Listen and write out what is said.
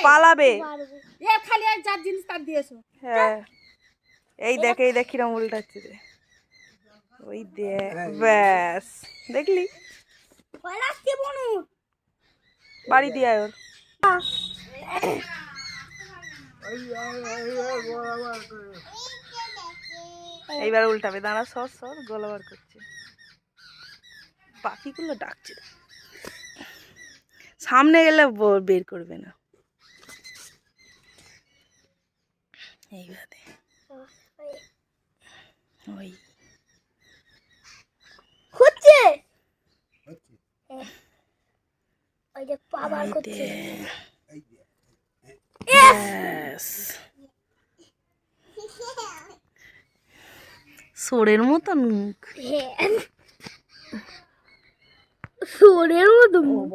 পালাবে। এ খালি আর যার জিনিস তার দিয়েছো। হ্যাঁ এই দেখ কিরম উল্টাচ্ছে রে। ওই দেখ ব্যাস দেখলি বাড়ি দিয়ে আয় ওর। এইবার উল্টাবে, দাঁড়া সর সর, গলাবার করছে, পাখিগুলো ডাকছে, সামনে গেলে বের করবে না। এইবারে ওই খুঁজছে ওই যে পাবার করছে। সোরের মতন মুখ, সোরের মতো মুখ।